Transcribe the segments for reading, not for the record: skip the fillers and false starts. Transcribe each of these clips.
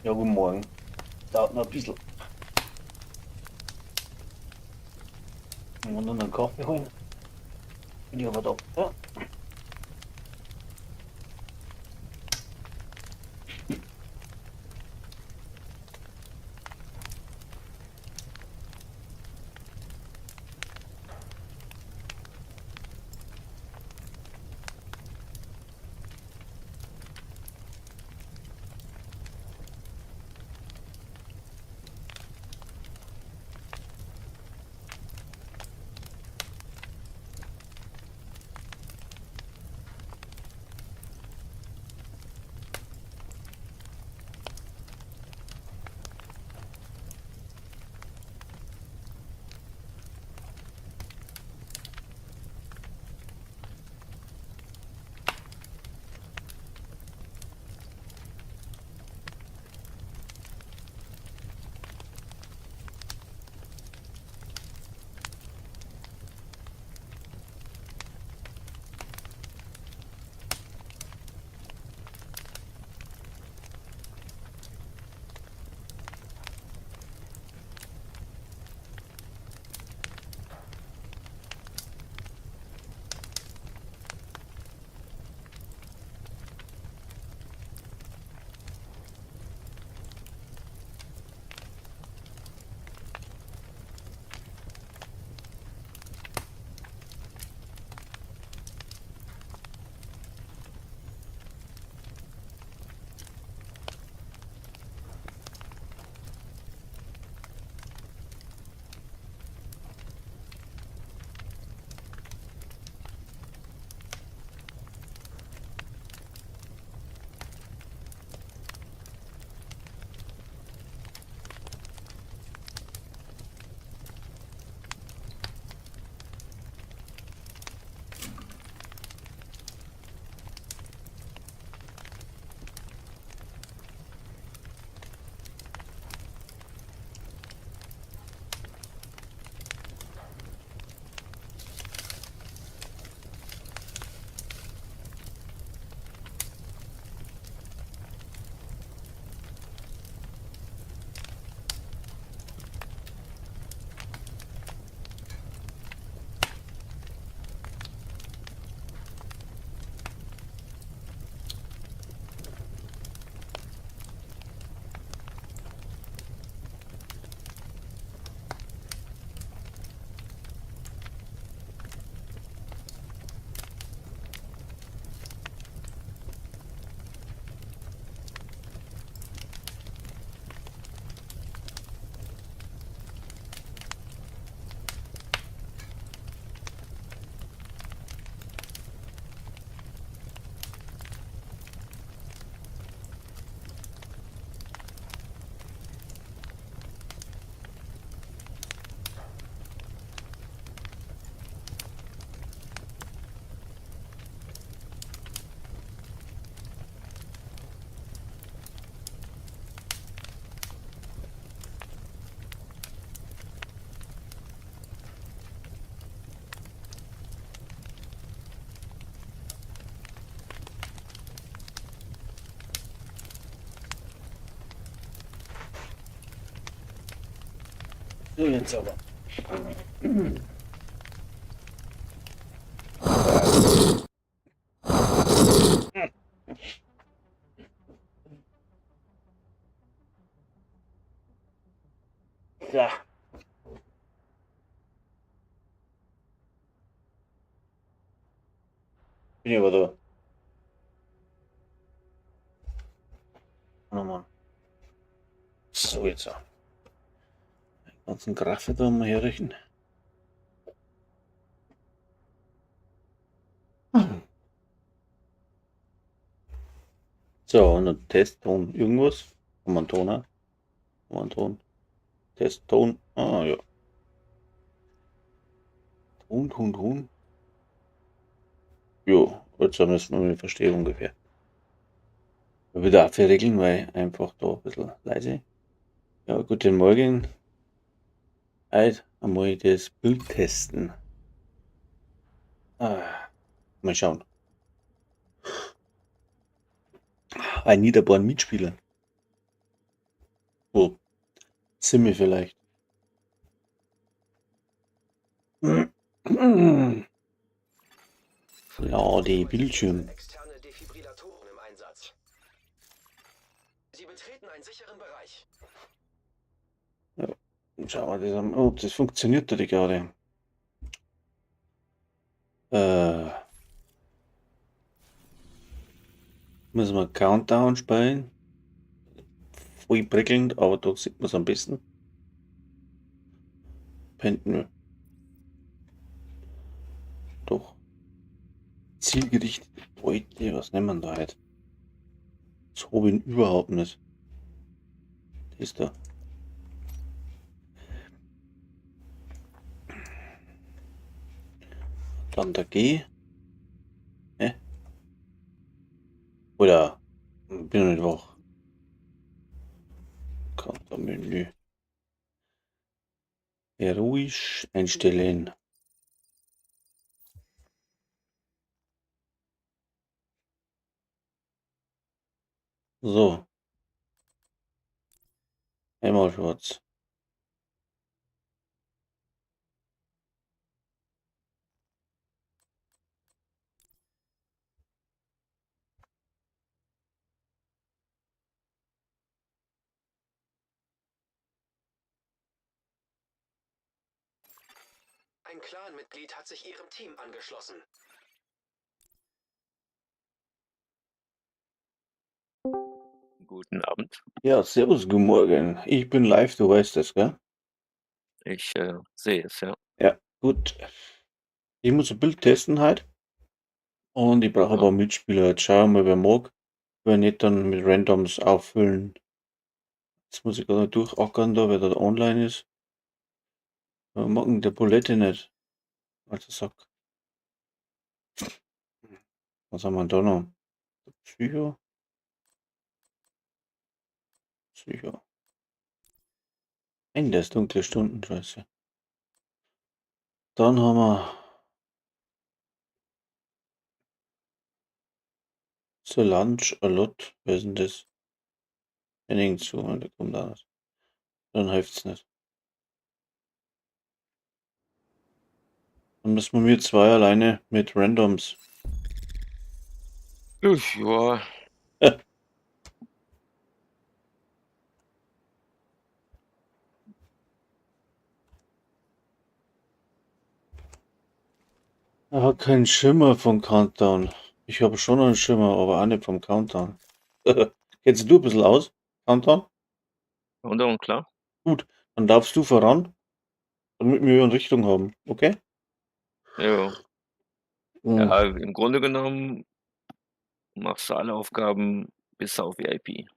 Ja, guten Morgen. Dauert noch ein bisschen. Und dann einen Kaffee holen. Bin ich aber da. Ja. So, jetzt aber. Ja, bin ich aber da. Oh Mann. So, jetzt auch. Den ganzen Graffe da mal herrichten. So, und ein Testton. Irgendwas? Kann man Ton auch? Kann man Ton? Testton. Ah, ja. Ton. Jo, gut, so müssen wir verstehen ungefähr. Wieder abregeln, weil einfach da ein bisschen leise. Ja, guten Morgen. Heute einmal das Bild testen. Mal schauen. Ein Niederborn Mitspieler. Oh, Simi vielleicht. Ja, die Bildschirm. Externe Defibrillatoren im Einsatz. Sie betreten einen sicheren Bereich. Ja. Schauen wir ob das funktioniert da gerade. Müssen wir Countdown spielen. Voll prickelnd, aber da sieht man es am besten. Penten. Doch. Zielgerichtet. Beute, was nehmen wir da halt? Das habe ich überhaupt nicht. Das ist da. Dann der G. Oder bin ich nicht wach. Counter-Menü. Ruhig einstellen. So. Einmal schwarz. Ein Clanmitglied hat sich Ihrem Team angeschlossen. Guten Abend. Ja, servus, guten Morgen. Ich bin live, du weißt das, gell? Ich sehe es, ja. Ja, gut. Ich muss ein Bild testen halt. Und ich brauche ein paar Mitspieler. Jetzt schauen wir mal, wer mag. Wenn nicht, dann mit Randoms auffüllen. Jetzt muss ich gerade durchackern da, wer da online ist. Wir machen der Bulette nicht. Also Sack. Was haben wir da noch? Psycho. Psycho. Ende ist dunkle Stunden, scheiße. Dann haben wir Solange Alot. Wer ist denn das? Henning zu, der kommt da nicht. Dann hilft's nicht. Dann müssen wir zwei alleine mit Randoms. Ja, Er hat keinen Schimmer vom Countdown. Ich habe schon einen Schimmer, aber auch nicht vom Countdown. Kennst du ein bisschen aus? Countdown? und klar. Gut, dann darfst du voran, damit wir eine Richtung haben, okay? Ja. Mhm. Ja, im Grunde genommen machst du alle Aufgaben bis auf VIP.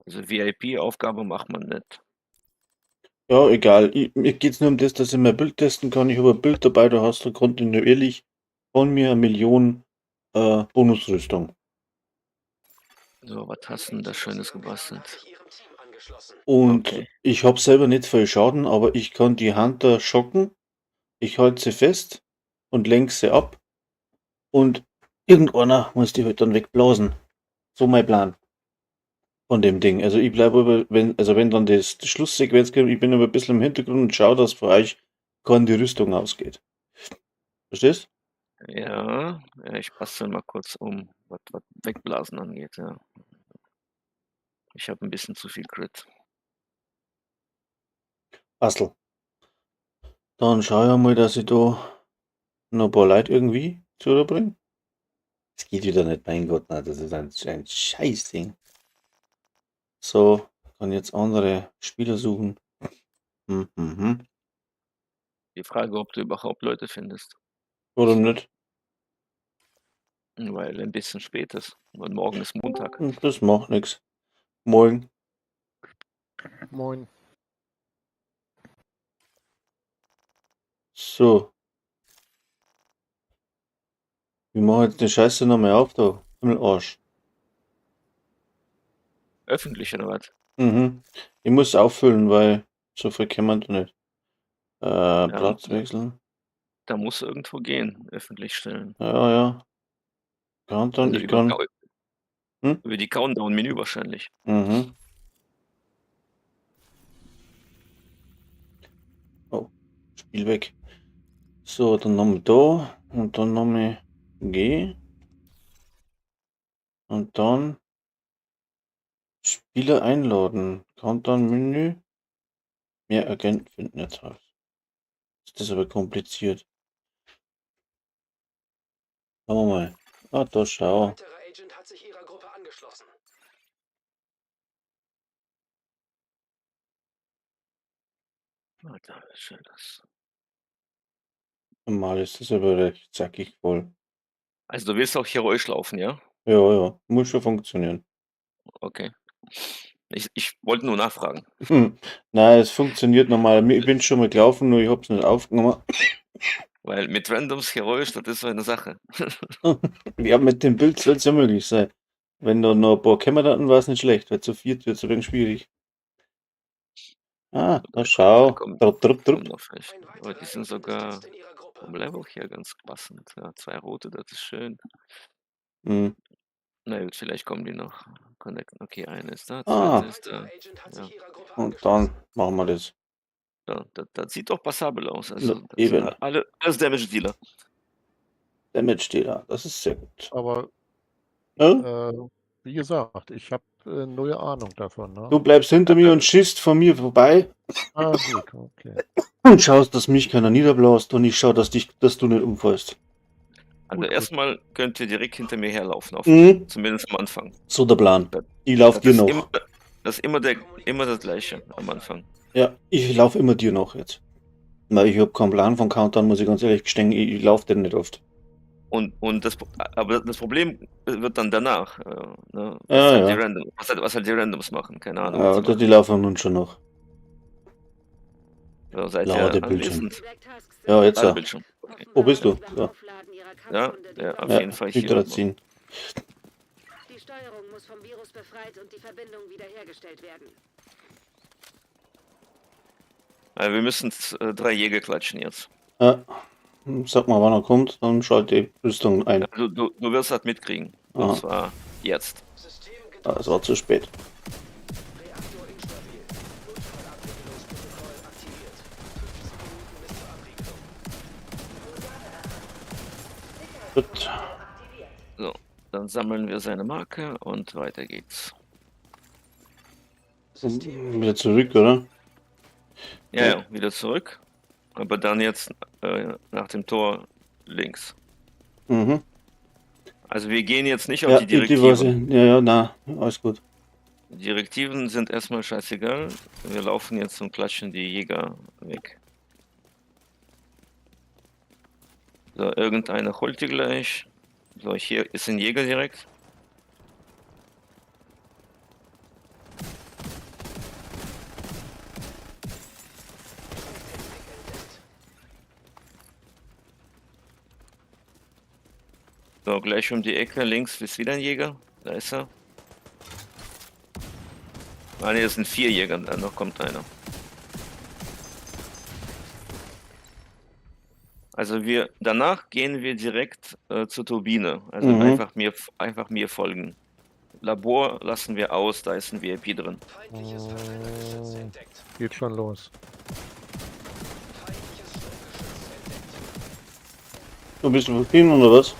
Also VIP-Aufgabe macht man nicht. Ja, egal. Mir geht's nur um das, dass ich mein Bild testen kann. Ich habe ein Bild dabei, da hast du kontinuierlich von mir 1 Million Bonusrüstung. So, was hast du denn da Schönes gebastelt? Und Okay. ich habe selber nicht viel Schaden, aber ich kann die Hunter schocken. Ich halte sie fest und lenke sie ab. Und irgendeiner muss die halt dann wegblasen. So mein Plan von dem Ding. Also ich bleibe aber, wenn dann die Schlusssequenz kommt, ich bin aber ein bisschen im Hintergrund und schaue, dass für euch die Rüstung ausgeht. Verstehst? Ja, ich bastel mal kurz um, was Wegblasen angeht, ja. Ich habe ein bisschen zu viel Crit. Bastel. Dann schaue ich mal, dass ich da noch ein paar Leute irgendwie zubringe. Es geht wieder nicht, mein Gott, nein, das ist ein Scheißding. So, kann jetzt andere Spieler suchen. Mhm. Die Frage, ob du überhaupt Leute findest, Warum nicht? weil ein bisschen spät ist. Und morgen ist Montag. Das macht nichts. Morgen. Moin. So, wir machen jetzt die Scheiße nochmal auf, da. Himmelarsch. Öffentlich oder was? Mhm. Ich muss auffüllen, weil so viel kann man da nicht. Ja, Platz wechseln. da muss irgendwo gehen, öffentlich stellen. Ja, ja. Countdown, Also ich kann. Hm? über die Countdown-Menü wahrscheinlich. Mhm. Spiel weg. So, dann nochmal da und dann nochmal G. Und dann Spieler einladen. Countdown-Menü. Mehr Agenten finden jetzt raus. Ist das aber kompliziert. Schauen wir mal. Ah, da Ein schau. weiterer Agent hat sich Ihrer Gruppe angeschlossen. Alter, wie schön das. Normal ist das aber recht zackig voll. Also du willst auch heroisch laufen, ja? Ja, muss schon funktionieren. Okay. Ich wollte nur nachfragen. Nein, es funktioniert normal. Ich bin schon mal gelaufen, nur ich hab's nicht aufgenommen. Weil mit Randoms heroisch, das ist so eine Sache. Ja, mit dem Bild soll es ja möglich sein. Wenn da noch ein paar Kämmer hatten, war es nicht schlecht, weil zu viert wird es ein wenig schwierig. Ah, na schau. kommen Drupp. noch welche. Ein Aber weiterer die sind Agent sogar ist fest in Ihrer Gruppe. vom Level her ganz passend. Ja, 2 rote, das ist schön. Hm. Na gut, vielleicht kommen die noch. Connecten. Okay, eine ist da, Ah. zweite Ein ist da. weiterer Agent hat Ja. sich Ihrer Gruppe Und angeschlossen. dann machen wir das. Ja, das sieht doch passabel aus. Also, Ja, das eben. sind alles Damage-Dealer. Damage Dealer, das ist sehr gut. Aber Ja? wie gesagt, ich habe null Ahnung davon. Du Ne? bleibst hinter mir und schießt von mir vorbei Ah, gut, okay. und schaust, dass mich keiner niederblaust und ich schau, dass du nicht umfällst. Also Gut. erstmal könnt ihr direkt hinter mir herlaufen, zumindest am Anfang. So der Plan. Das- Ich lauf dir ist noch. das ist immer das Gleiche am Anfang. Ja, ich lauf immer dir noch jetzt. Weil ich hab keinen Plan von Countdown, muss ich ganz ehrlich gestehen, ich lauf den nicht oft. Aber das Problem wird dann danach. Ne? Ja. Was halt die Randoms machen, keine Ahnung. Ja, was sie die machen. laufen nun schon noch. So, seid Lade ihr Bildschirm. anwesend? Ja, jetzt. Ladebildschirm. Okay. Wo bist du? Ja. Ja, auf Ja, jeden Fall hier. hinterziehen. Die Steuerung muss vom Virus befreit und die Verbindung wiederhergestellt werden. Also wir müssen 3 Jäger klatschen jetzt. Ja. Sag mal, wann er kommt, dann schalte die Rüstung ein. Also du wirst das mitkriegen. Und Aha. zwar jetzt. System Ah, es war zu spät. Reaktor instabil. Notfallabwicklungsprotokoll aktiviert. 15 Minuten bis zur Abriegelung. Gut. So, dann sammeln wir seine Marke und weiter geht's. Wieder zurück, oder? Ja, wieder zurück. Aber dann jetzt nach dem Tor links. Mhm. Also wir gehen jetzt nicht auf Ja, die die weiß Direktiven. ich. Ja, na, alles gut. Die Direktiven sind erstmal scheißegal. Wir laufen jetzt und klatschen die Jäger weg. So, irgendeiner holt die gleich. So, hier ist ein Jäger direkt. So, gleich um die Ecke links ist wieder ein Jäger. Da ist er. Ah ne, es sind 4 Jäger, da noch kommt einer. Also danach gehen wir direkt zur Turbine. Also einfach mir folgen. Labor lassen wir aus, da ist ein VIP drin. Feindliches Verbrennergeschütz entdeckt. Geht schon los. Feindliches Stromgeschütz entdeckt. Du bist du hin oder was?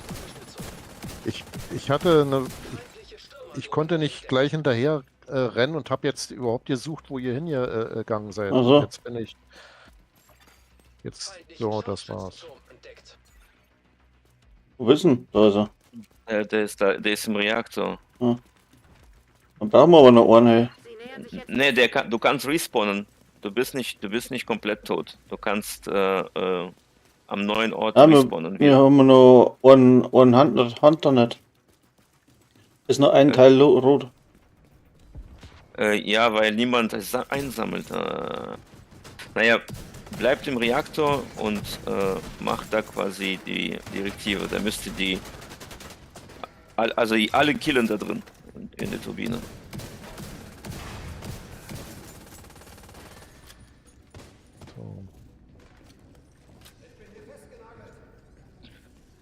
Ich hatte eine. Feindliche Stürmer. Ich konnte nicht gleich hinterher rennen und habe jetzt überhaupt gesucht, wo ihr hingegangen seid. Ach so. Jetzt bin ich. Jetzt. So, das war's. Entdeckt. Wo bist du denn? Da ist er. Der ist im Reaktor. Dann brauchen wir aber noch einen, hey. Sie nähern sich jetzt. Ne, du kannst respawnen. Du bist nicht komplett tot. Du kannst am neuen Ort respawnen. Wir haben noch einen Hunter nicht. Ist noch ein Teil rot. Ja, weil niemand es einsammelt. Naja, bleibt im Reaktor und macht da quasi die Direktive. Da müsste alle killen da drin in der Turbine. So.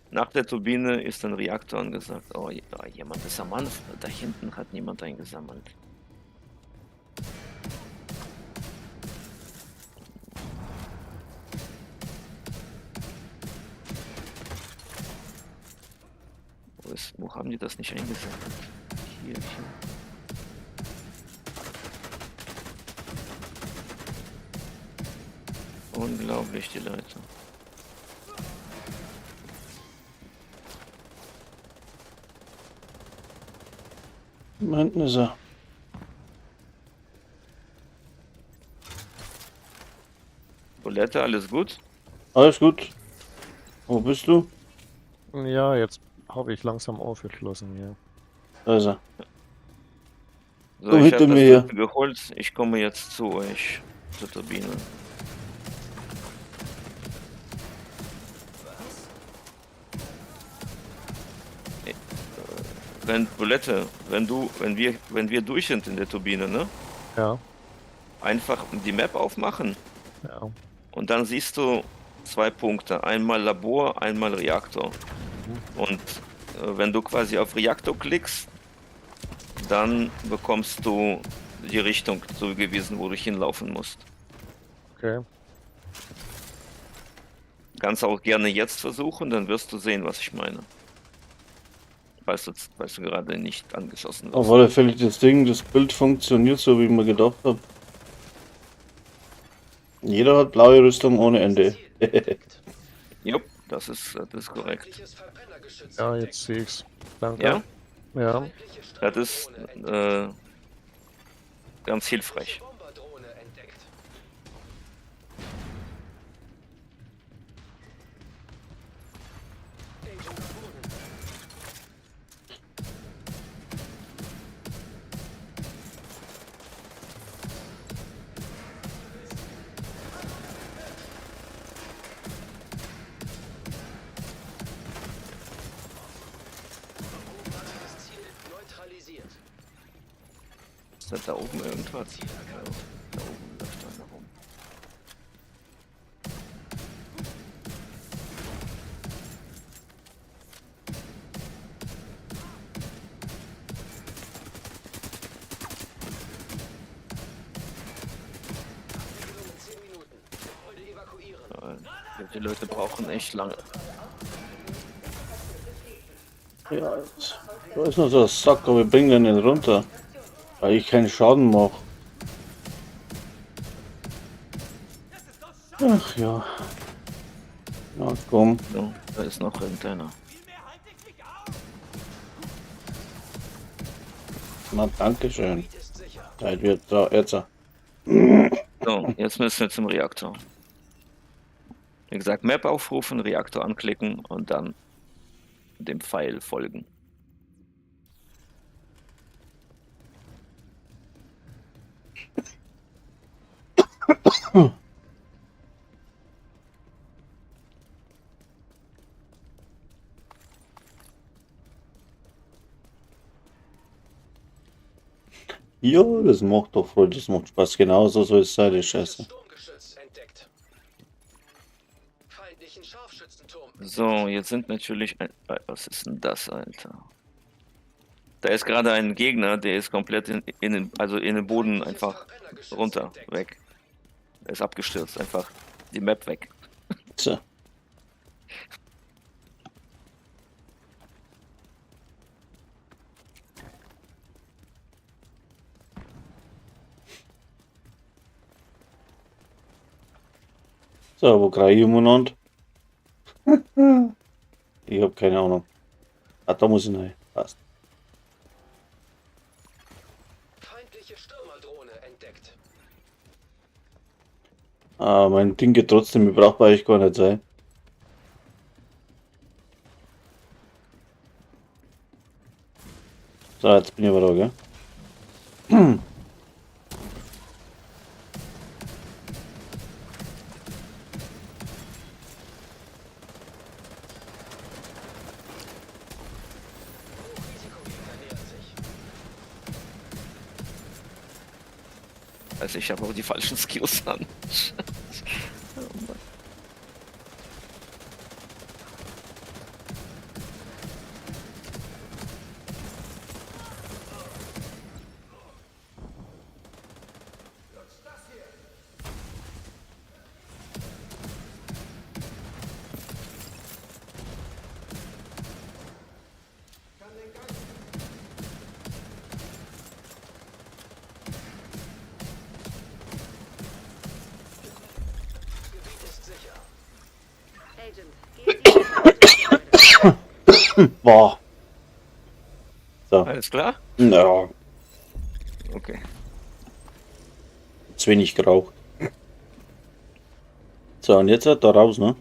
Nach der Turbine ist ein Reaktor angesagt. Oh, jemand ist am Anfang. Da hinten hat niemand eingesammelt. Wo haben die das nicht eingesetzt? Hier. Unglaublich, die Leute. Da hinten ist er. Bulette, alles gut? Alles gut. Wo bist du? Ja, jetzt habe ich langsam aufgeschlossen hier. Da ist er. So, Komm ich habe hinter das mir her. Bild geholt. Ich komme jetzt zu euch, zur Turbine. Wenn Bulette, wenn wir durch sind in der Turbine, ne? Ja, Einfach die Map aufmachen ja. und dann siehst du 2 Punkte. Einmal Labor, einmal Reaktor. Und wenn du quasi auf Reaktor klickst, dann bekommst du die Richtung zugewiesen, wo du hinlaufen musst. Okay. Kannst auch gerne jetzt versuchen, dann wirst du sehen, was ich meine. Falls du gerade nicht angeschossen wirst. Auf alle Fälle das Bild funktioniert so, wie ich mir gedacht habe. Jeder hat blaue Rüstung ohne Ende. Jupp, das ist korrekt. Feindliches Verbrennergeschütz Ja, entdeckt. jetzt sehe ich's. Danke. Ja, Ja. Feindliche das ist Streuberdrohne entdeckt. ganz hilfreich. Bomberdrohne entdeckt. Agent am Boden. Beobachter das Ziel neutralisiert. Ist das da oben irgendwas? Ja, da oben läuft einer rum. Abwicklung in 10 Minuten. Gebäude evakuieren. Die Leute brauchen echt lange. Ja, da ist noch so ein Sack, aber wir bringen den nicht runter. Weil ich keinen Schaden mache. Ach ja. Na komm. So, da ist noch irgendeiner. Na danke schön. Gebiet ist sicher. Zeit wird da jetzt. So, jetzt müssen wir zum Reaktor. Wie gesagt, Map aufrufen, Reaktor anklicken und dann dem Pfeil folgen. Ja, das macht doch Freude, das macht Spaß. Genauso soll es sein, die Scheiße. Sturmgeschütz entdeckt. Feindlichen Scharfschützenturm. So, jetzt sind natürlich... was ist denn das, Alter? Da ist gerade ein Gegner, der ist komplett in den Boden einfach runter, weg. Er ist abgestürzt, einfach die Map weg. So. So, wo kriege ich umeinander? Ich habe keine Ahnung. Ah, da muss ich rein. Passt. Feindliche Stürmerdrohne entdeckt. Ah, mein Ding geht trotzdem brauchbar eigentlich gar nicht sein. So, jetzt bin ich aber da, gell? Risikogegner nähert sich. Also ich habe auch die falschen Skills an. Agent, gehen Sie in das Verwaltungsgebäude. Boah. So. Alles klar? Ja, Okay. zu wenig geraucht. So, und jetzt da raus, ne?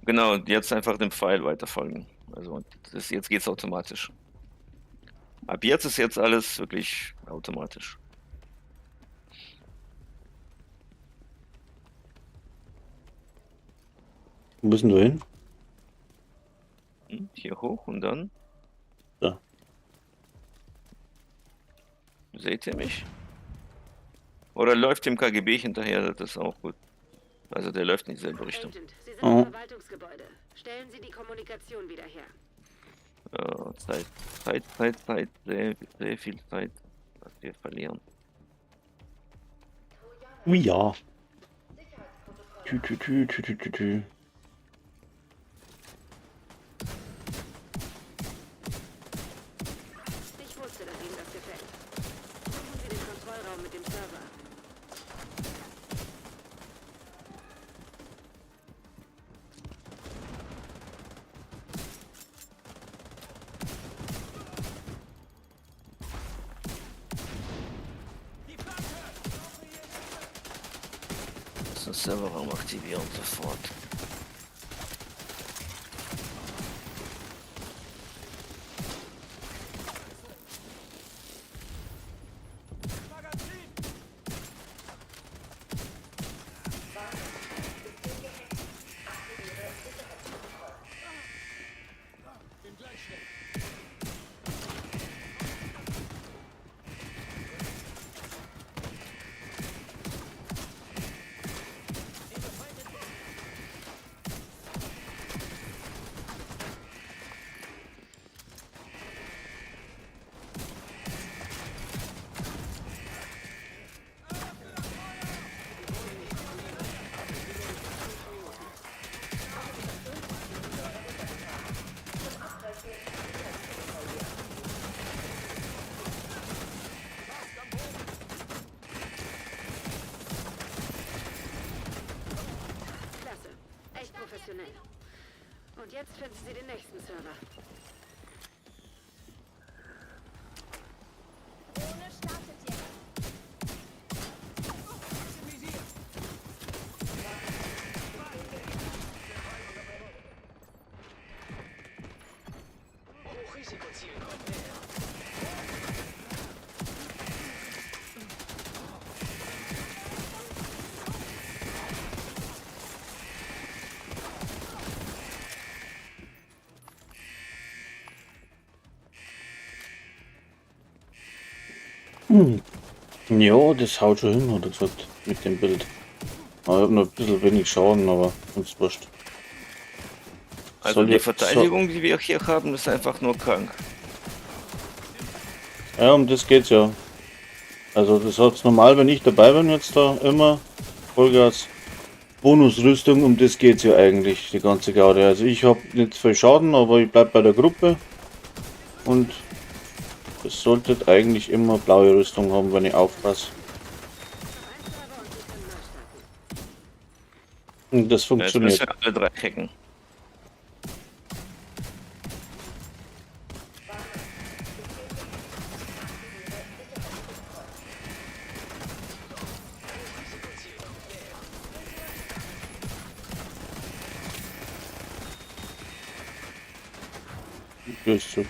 Genau, und jetzt einfach dem Pfeil weiterfolgen. Also jetzt geht's automatisch. Ab jetzt ist jetzt alles wirklich automatisch. Wo müssen wir hin? Hier hoch und dann. Da. Seht ihr mich? Oder läuft dem KGB hinterher, das ist auch gut. Also der läuft in dieselbe Richtung. Agent, Sie sind Oh. im Verwaltungsgebäude. Stellen Sie die Kommunikation wieder her. Zeit. Sehr viel Zeit, was wir verlieren. Ja. Tü. Ich wusste, dass Ihnen das gefällt. Suchen Sie den Kontrollraum mit dem Server. Das ist Serverraum aktivieren sofort. Klasse. Echt professionell. Und jetzt finden Sie den nächsten Server. Drohne startet jetzt. Hochrisikoziel kommt näher. Ja, das haut schon hin, hat er gesagt, mit dem Bild. Ich habe noch ein bisschen wenig Schaden, aber uns wurscht. Also Soll die ja- Verteidigung, die wir hier haben, ist einfach nur krank. Ja, um das geht's ja. Also das hat's normal, wenn ich dabei bin jetzt da immer Vollgas Bonusrüstung, um das geht's ja eigentlich, die ganze Garde. Also ich habe nicht viel Schaden, aber ich bleib bei der Gruppe und es solltet eigentlich immer blaue Rüstung haben, wenn ich aufpasse. Noch ein Server und Sie können neu starten. Und das Ja, jetzt müssen funktioniert. wir alle drei hacken. Ist so.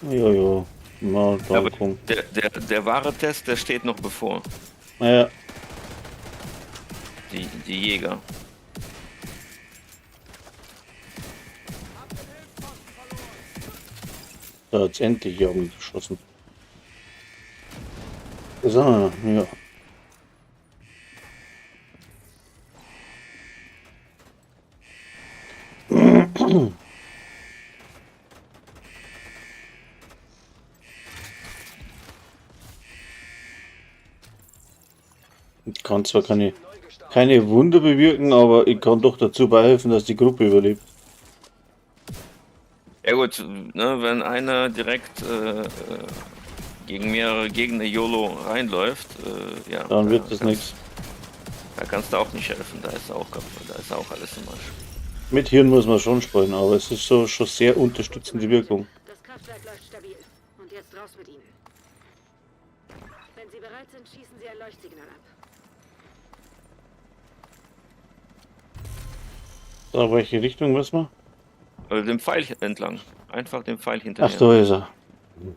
Ja, mal da Aber kommen. der wahre Test, der steht noch bevor. Naja, Die Jäger. da hat's endlich irgendwie geschossen. So, ja. Ich kann zwar keine Wunder bewirken, aber ich kann doch dazu beihelfen, dass die Gruppe überlebt. Ja gut, ne, wenn einer direkt gegen mehrere Gegner YOLO reinläuft, ja, Dann wird das nichts. Da kannst du auch nicht helfen, da ist auch alles im Arsch. Mit Hirn muss man schon sprechen, aber es ist so schon sehr unterstützende Wirkung. Das Kraftwerk läuft stabil. Und jetzt raus mit ihnen. Wenn Sie bereit sind, schießen Sie ein Leuchtsignal ab. So, welche Richtung müssen wir? Also dem Pfeil entlang. Einfach dem Pfeil hinterher. Ach, da ist er.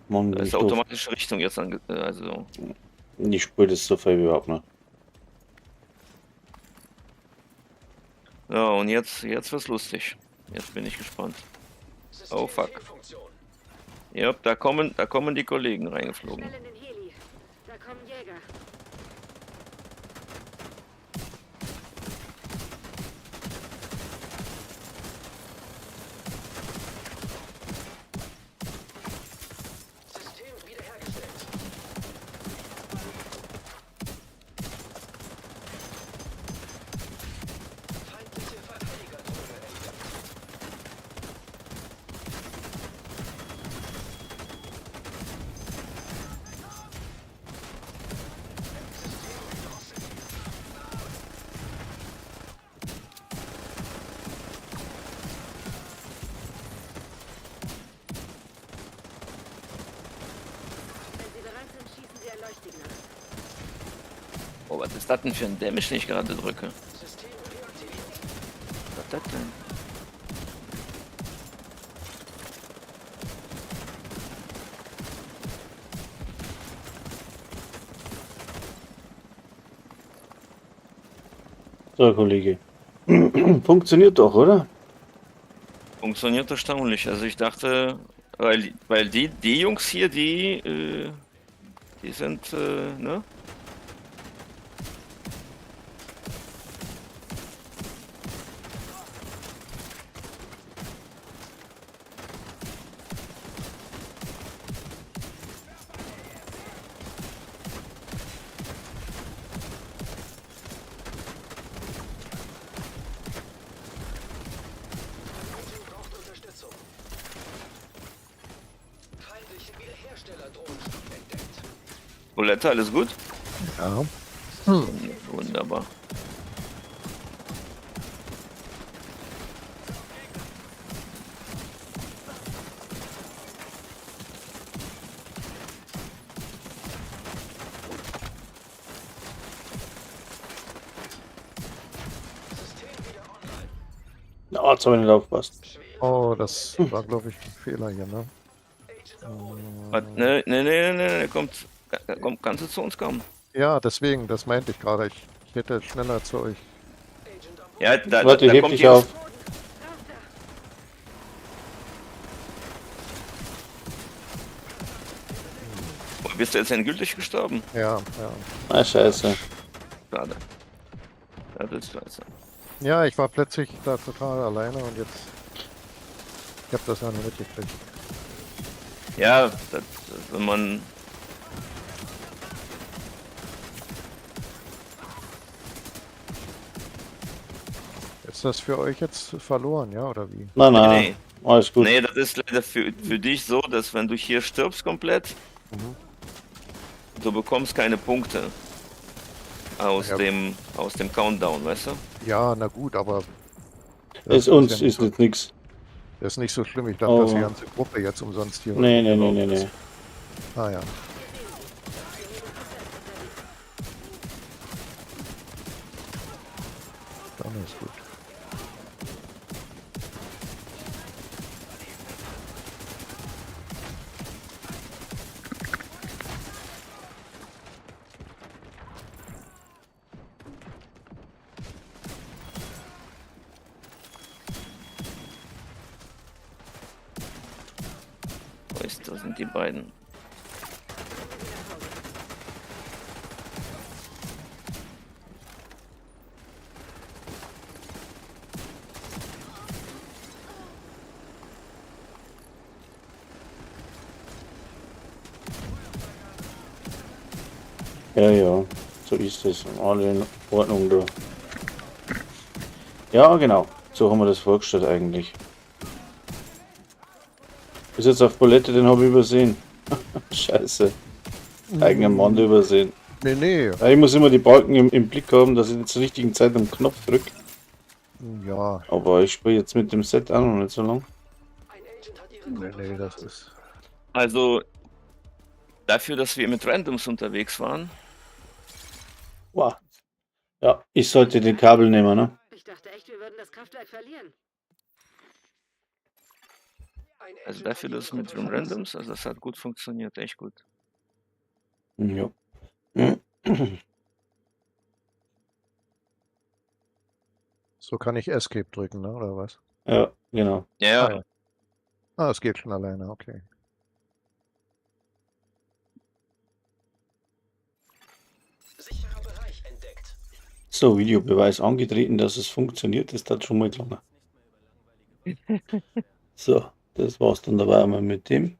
Mann, Da bin ich ist doof. automatische Richtung jetzt also. Ich spüre das so viel überhaupt nicht. Ja, und jetzt wird's lustig. Jetzt bin ich gespannt. Oh fuck. Systemfehlfunktion. Ja, da kommen die Kollegen reingeflogen. Schnell in den Heli. Da kommen Jäger. System wiederhergestellt. Feindliche Verteidigerdrohne entdeckt. Wenn Sie bereit sind, schießen Sie ein Leuchtsignal. Oh, was ist das denn für ein Damage, den ich gerade drücke? System reaktiviert. Was ist das denn? So, Kollege. Funktioniert doch, oder? Funktioniert erstaunlich. Also ich dachte, weil die Jungs hier, die sind, ne? Team braucht Unterstützung. Feindliche Wiederherstellerdrohnen entdeckt. Bulette, alles gut? Ja. Wunderbar. System wieder online. Oh, jetzt habe ich nicht aufgepasst. Schwere Oh, das war, glaube ich, ein Fehler hier, ne? Agent erholen. Ne, kommt, kannst du zu uns kommen? Ja, deswegen, das meinte ich gerade. Ich hätte schneller zu euch. Agent am Ja, da Warte, heb kommt dich jetzt- auf. Boden. Raus da. Oh, bist du jetzt endgültig gestorben? Ja, ja. Ah, scheiße. Schade. Das ist scheiße. Ja, ich war plötzlich da total alleine und jetzt. Ich habe das noch nicht mitgekriegt. Ja, wenn man. Ist das für euch jetzt verloren, ja, oder wie? Nein, nein. Nee, Alles gut. nee, das ist leider für dich so, dass wenn du hier stirbst komplett, du bekommst keine Punkte aus Ja. aus dem Countdown, weißt du? Ja, na gut, aber. Ist ja uns nicht ist so, jetzt nichts. das ist nicht so schlimm. Ich dachte, Oh. dass die ganze Gruppe jetzt umsonst hier. Nee, nee, nee, rumgelaufen nee, nee. ist. Ah ja. Dann ist gut. Da sind die beiden. Ja, ja, so ist es. Alle in Ordnung da. Ja, genau. So haben wir das vorgestellt eigentlich. Bis jetzt auf Palette, den habe ich übersehen. Scheiße. Eigenen Mann übersehen. Nee. Ja, ich muss immer die Balken im Blick haben, dass ich zur richtigen Zeit am Knopf drücke. Ja, Aber ich spiele jetzt mit dem Set auch noch nicht so lang. Ein Agent hat Ihre nee, das ist. Also, dafür, dass wir mit Randoms unterwegs waren, Wow. Ja, ich sollte den Kabel nehmen, ne? Ich dachte echt, wir würden das Kraftwerk verlieren. Ein also Agent dafür, hat dass Ihre mit Kontrolle Randoms, also das hat gut funktioniert, echt gut. Ja. So kann ich Escape drücken, ne? Oder was? Ja, genau. Ja, Ah, ja. Ah, es geht schon alleine, okay. Sicherer Bereich entdeckt. So, Videobeweis angetreten, dass es funktioniert. Das dauert schon mal lange. So, das war's dann dabei einmal mit dem.